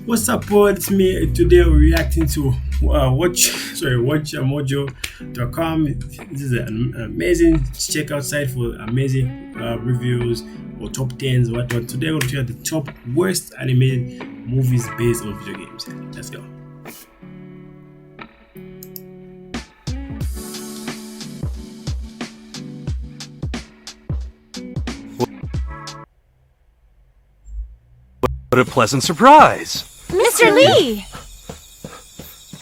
What's up, pod? It's me. Today we're reacting to watchmojo.com. This is an amazing checkout site for amazing reviews or top tens or whatnot. Today we're going to share the top worst animated movies based on video games. Let's go. What a pleasant surprise! Mr. Lee!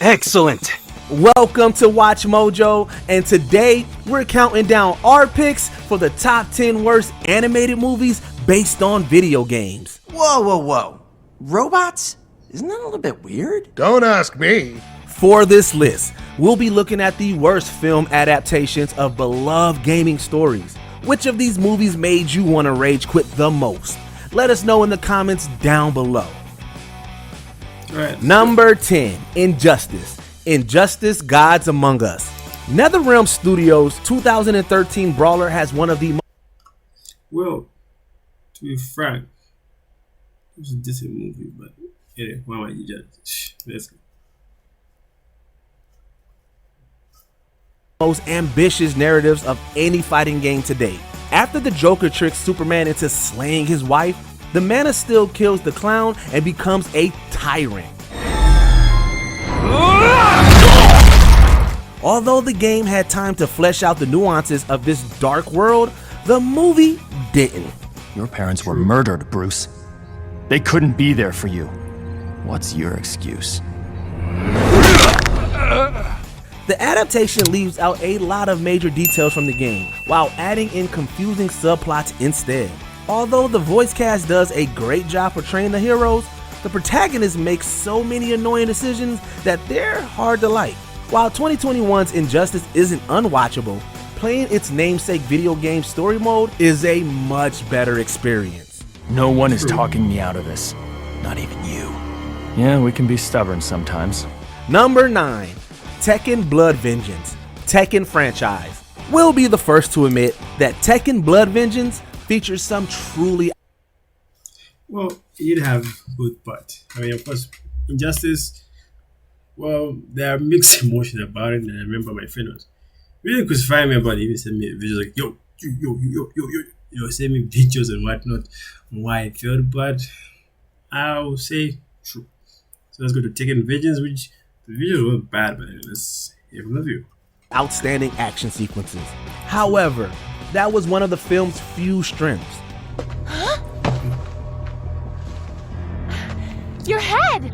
Excellent! Welcome to Watch Mojo, and today we're counting down our picks for the top 10 worst animated movies based on video games. Whoa. Robots? Isn't that a little bit weird? Don't ask me. For this list, we'll be looking at the worst film adaptations of beloved gaming stories. Which of these movies made you want to rage quit the most? Let us know in the comments down below. Alright. Number 10, Injustice. Injustice Gods Among Us. NetherRealm Studios' 2013 brawler has one of the Well, to be frank, it was a decent movie, but anyway, why might you just let's go. most ambitious narratives of any fighting game to date. After the Joker tricks Superman into slaying his wife, the Man of Steel kills the clown and becomes a tyrant. Although the game had time to flesh out the nuances of this dark world, the movie didn't. Your parents were murdered, Bruce. They couldn't be there for you. What's your excuse? The adaptation leaves out a lot of major details from the game, while adding in confusing subplots instead. Although the voice cast does a great job portraying the heroes, the protagonist makes so many annoying decisions that they're hard to like. While 2021's Injustice isn't unwatchable, playing its namesake video game story mode is a much better experience. No one is talking me out of this. Not even you. Yeah, we can be stubborn sometimes. Number 9. Tekken Blood Vengeance. Tekken franchise. We'll be the first to admit that Tekken Blood Vengeance features some truly Well, you'd have both, but I mean, of course, Injustice. Well, there are mixed emotions about it, and I remember my friend was really crucifying me about it. He sent me videos like, send me videos and whatnot on why I felt, but I'll say true. So let's go to Tekken Vengeance, which the videos weren't bad, but let's hear from the view. outstanding action sequences. However, that was one of the film's few strengths. Your head!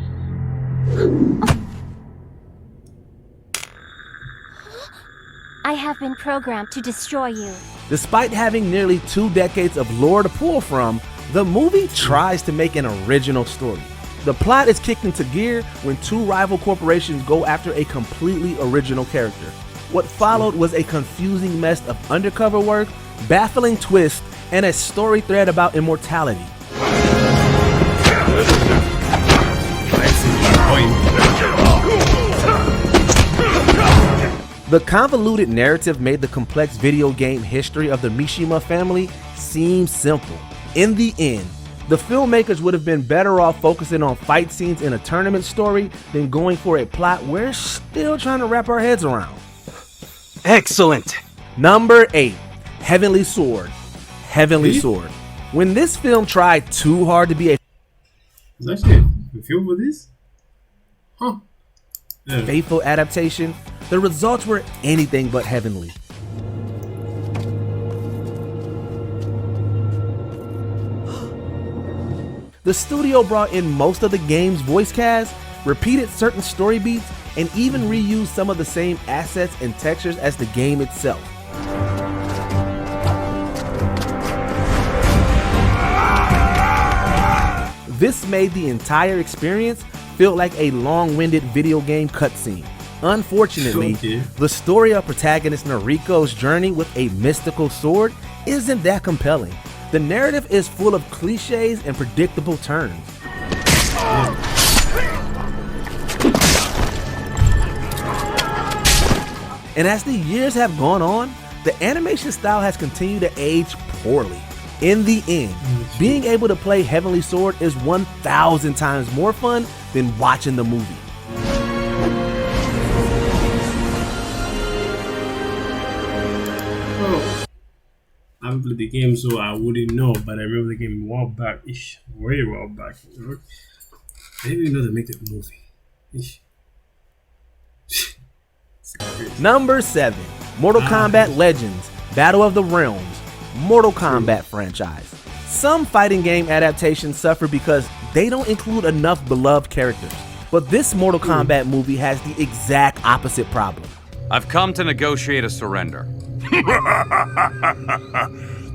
I have been programmed to destroy you. Despite having nearly 2 decades of lore to pull from, the movie tries to make an original story. The plot is kicked into gear when 2 rival corporations go after a completely original character. What followed was a confusing mess of undercover work, baffling twists, and a story thread about immortality. The convoluted narrative made the complex video game history of the Mishima family seem simple. In the end, the filmmakers would have been better off focusing on fight scenes in a tournament story than going for a plot we're still trying to wrap our heads around. Excellent! Number 8. Heavenly Sword. Heavenly Sword. When this film tried too hard to be a Is actually a film for this? Huh. Yeah. faithful adaptation, the results were anything but heavenly. The studio brought in most of the game's voice cast, repeated certain story beats, and even reused some of the same assets and textures as the game itself. This made the entire experience feel like a long-winded video game cutscene. Unfortunately, Okay. the story of protagonist Nariko's journey with a mystical sword isn't that compelling. The narrative is full of cliches and predictable turns. And as the years have gone on, the animation style has continued to age poorly. In the end, being able to play Heavenly Sword is 1,000 times more fun than watching the movie. Oh, I haven't played the game, so I wouldn't know. But I remember the game a while back, way a while back. I didn't even know they make the movie. Number 7, Mortal Kombat Legends, Battle of the Realms, Mortal Kombat franchise. Some fighting game adaptations suffer because they don't include enough beloved characters. But this Mortal Kombat movie has the exact opposite problem. I've come to negotiate a surrender.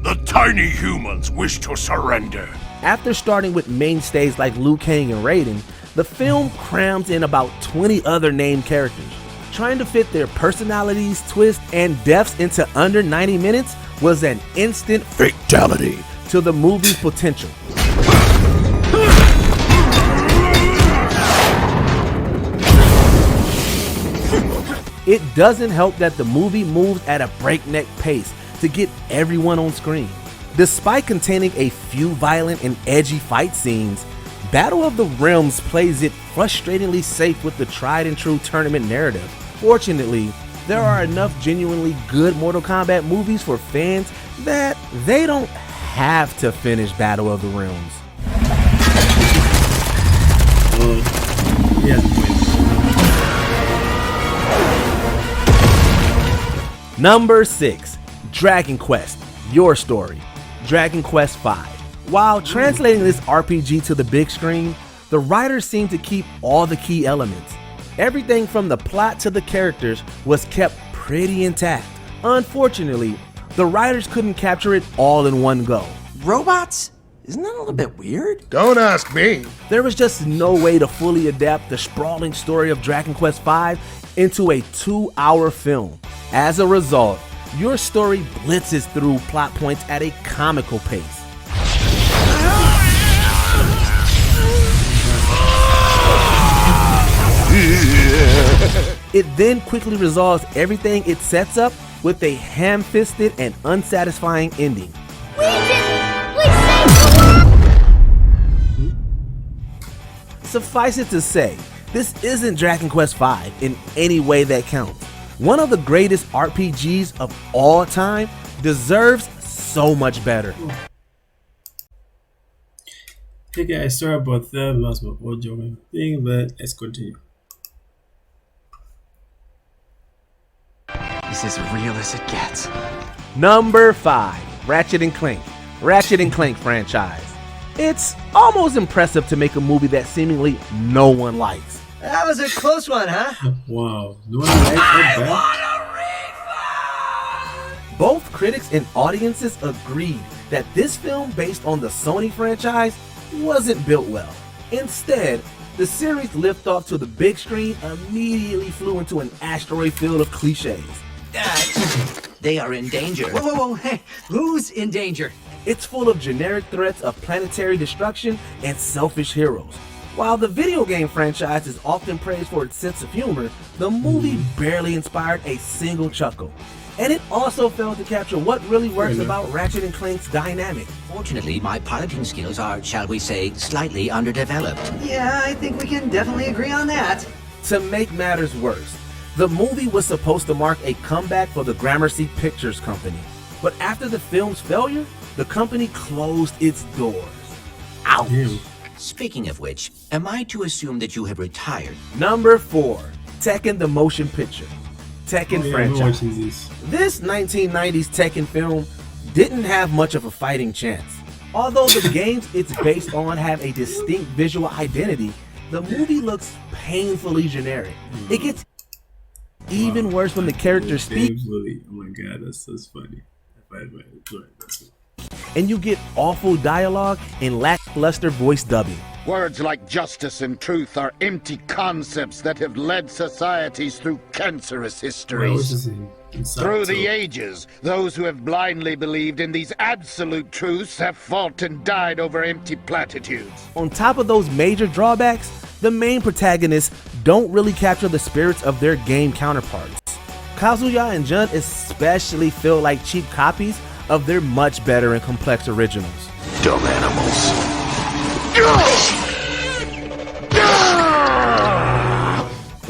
The tiny humans wish to surrender. After starting with mainstays like Liu Kang and Raiden, the film crams in about 20 other named characters. Trying to fit their personalities, twists, and deaths into under 90 minutes was an instant fatality to the movie's potential. It doesn't help that the movie moves at a breakneck pace to get everyone on screen. Despite containing a few violent and edgy fight scenes, Battle of the Realms plays it frustratingly safe with the tried and true tournament narrative. Fortunately, there are enough genuinely good Mortal Kombat movies for fans that they don't have to finish Battle of the Realms. Number 6, Dragon Quest, Your Story, Dragon Quest V. While translating this RPG to the big screen, the writers seem to keep all the key elements. Everything from the plot to the characters was kept pretty intact. Unfortunately, the writers couldn't capture it all in one go. Robots? Isn't that a little bit weird? Don't ask me. There was just no way to fully adapt the sprawling story of Dragon Quest V into a 2-hour film. As a result, Your Story blitzes through plot points at a comical pace. It then quickly resolves everything it sets up with a ham-fisted and unsatisfying ending. Suffice it to say, this isn't Dragon Quest V in any way that counts. One of the greatest RPGs of all time deserves so much better. Hey guys, sorry about that, lost my audio thing, but let's continue. This is as real as it gets. Number 5, Ratchet & Clank, Ratchet & Clank franchise. It's almost impressive to make a movie that seemingly no one likes. That was a close one, huh? Wow, no one liked that. Both critics and audiences agreed that this film based on the Sony franchise wasn't built well. Instead, the series liftoff to the big screen immediately flew into an asteroid field of cliches. They are in danger. Whoa, whoa, whoa, hey, who's in danger? It's full of generic threats of planetary destruction and selfish heroes. While the video game franchise is often praised for its sense of humor, the movie barely inspired a single chuckle. And it also failed to capture what really works about Ratchet & Clank's dynamic. Fortunately, my piloting skills are, shall we say, slightly underdeveloped. Yeah, I think we can definitely agree on that. To make matters worse, the movie was supposed to mark a comeback for the Gramercy Pictures Company. But after the film's failure, the company closed its doors. Ouch! Speaking of which, am I to assume that you have retired? Number 4, Tekken the Motion Picture, Tekken franchise. This 1990s Tekken film didn't have much of a fighting chance. Although the games it's based on have a distinct visual identity, the movie looks painfully generic. It gets even worse when the characters speak. Oh my god, that's funny. And you get awful dialogue and lackluster voice dubbing. Words like justice and truth are empty concepts that have led societies through cancerous histories. Through the ages, those who have blindly believed in these absolute truths have fought and died over empty platitudes. On top of those major drawbacks, the main protagonists don't really capture the spirits of their game counterparts. Kazuya and Jun especially feel like cheap copies of their much better and complex originals. Dumb animals.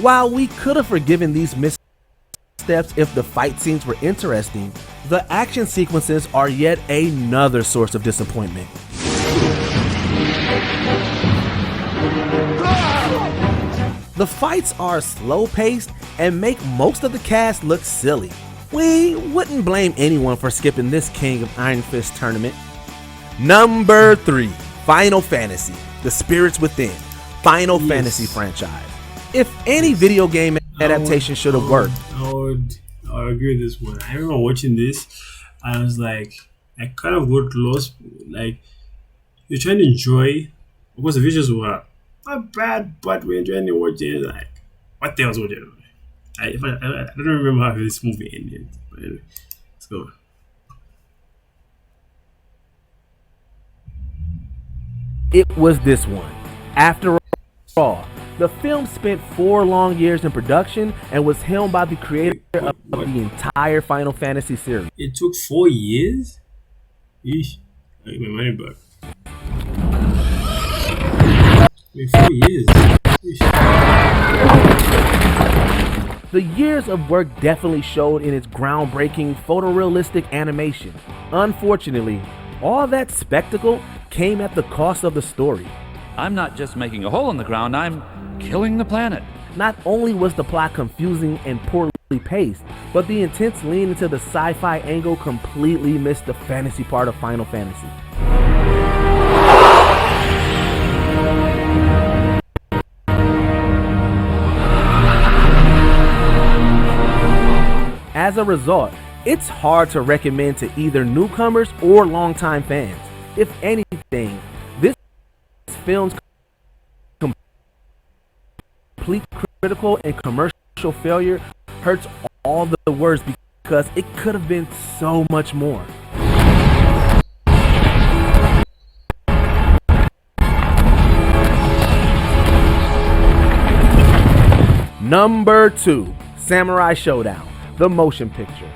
While we could have forgiven these missteps if the fight scenes were interesting, the action sequences are yet another source of disappointment. The fights are slow-paced and make most of the cast look silly. We wouldn't blame anyone for skipping this King of Iron Fist tournament. Number 3, Final Fantasy: The Spirits Within, Final Fantasy franchise. If any video game adaptation should have worked, I would agree with this one. I remember watching this, I was like, I kind of got lost. Like, you're trying to enjoy, of course the visuals were not bad, but when you're trying to watch it, like, what the hell was watching? I don't remember how this movie ended. But anyway, let's go. it was this one. After all, the film spent 4 long years in production and was helmed by the creator of the entire Final Fantasy series. It took 4 years? Yeesh. I get my money back. Wait, 4 years? Yeesh. The years of work definitely showed in its groundbreaking photorealistic animation. Unfortunately, all that spectacle came at the cost of the story. I'm not just making a hole in the ground, I'm killing the planet. Not only was the plot confusing and poorly paced, but the intense lean into the sci-fi angle completely missed the fantasy part of Final Fantasy. As a result, it's hard to recommend to either newcomers or longtime fans. If anything, this film's complete critical and commercial failure hurts all the worse because it could have been so much more. Number 2, Samurai Showdown, the motion picture.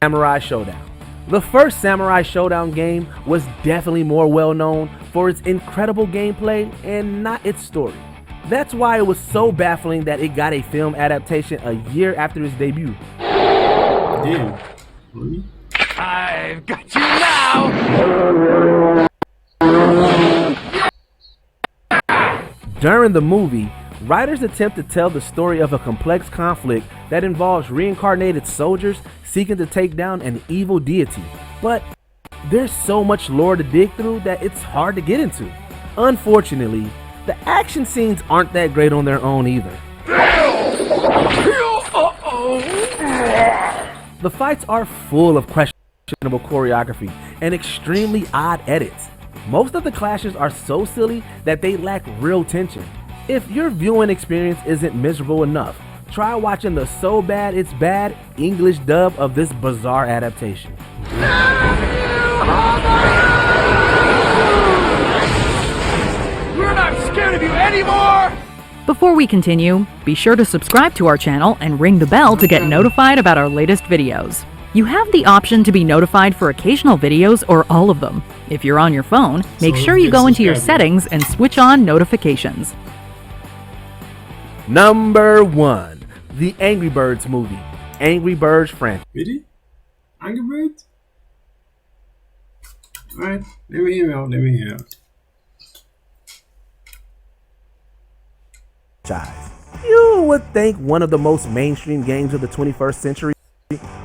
Samurai Showdown. The first Samurai Showdown game was definitely more well known for its incredible gameplay and not its story. That's why it was so baffling that it got a film adaptation a year after its debut. Damn. Really? I've got you now! During the movie, writers attempt to tell the story of a complex conflict that involves reincarnated soldiers seeking to take down an evil deity. But there's so much lore to dig through that it's hard to get into. Unfortunately, the action scenes aren't that great on their own either. The fights are full of questionable choreography and extremely odd edits. Most of the clashes are so silly that they lack real tension. If your viewing experience isn't miserable enough, try watching the So Bad It's Bad English dub of this bizarre adaptation. We're not scared of you anymore! Before we continue, be sure to subscribe to our channel and ring the bell to get notified about our latest videos. You have the option to be notified for occasional videos or all of them. If you're on your phone, make sure you go into your settings and switch on notifications. Number 1, the Angry Birds movie, Angry Birds franchise. Really? Angry Birds? Alright, let me hear out, You would think one of the most mainstream games of the 21st century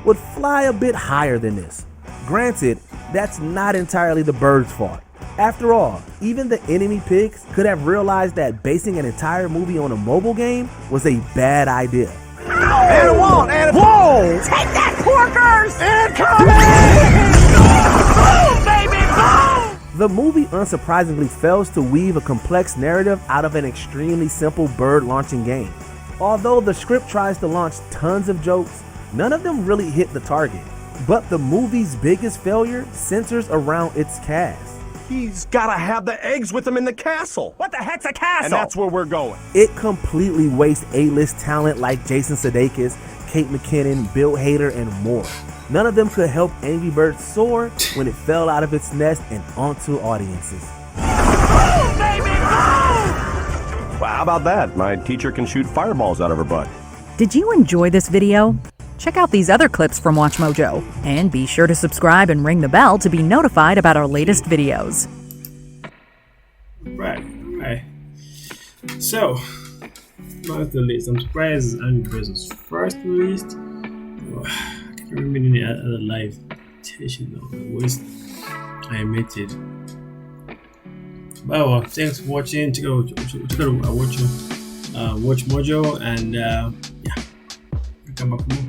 would fly a bit higher than this. Granted, that's not entirely the birds' fault. After all, even the enemy pigs could have realized that basing an entire movie on a mobile game was a bad idea. And one, and whoa! Take that, porkers! Incoming! Boom, baby, boom! The movie unsurprisingly fails to weave a complex narrative out of an extremely simple bird launching game. Although the script tries to launch tons of jokes, none of them really hit the target. But the movie's biggest failure centers around its cast. He's gotta have the eggs with him in the castle. What the heck's a castle? And that's where we're going. It completely wastes A-list talent like Jason Sudeikis, Kate McKinnon, Bill Hader, and more. None of them could help Angry Birds soar when it fell out of its nest and onto audiences. Well, how about that? My teacher can shoot fireballs out of her butt. Did you enjoy this video? Check out these other clips from WatchMojo, and be sure to subscribe and ring the bell to be notified about our latest videos. Right. So, that's the list. I'm surprised Angry Birds was first released. Oh, I can't remember any other live imitation of the worst animated. But well, thanks for watching. Check out WatchMojo, and yeah, come back more.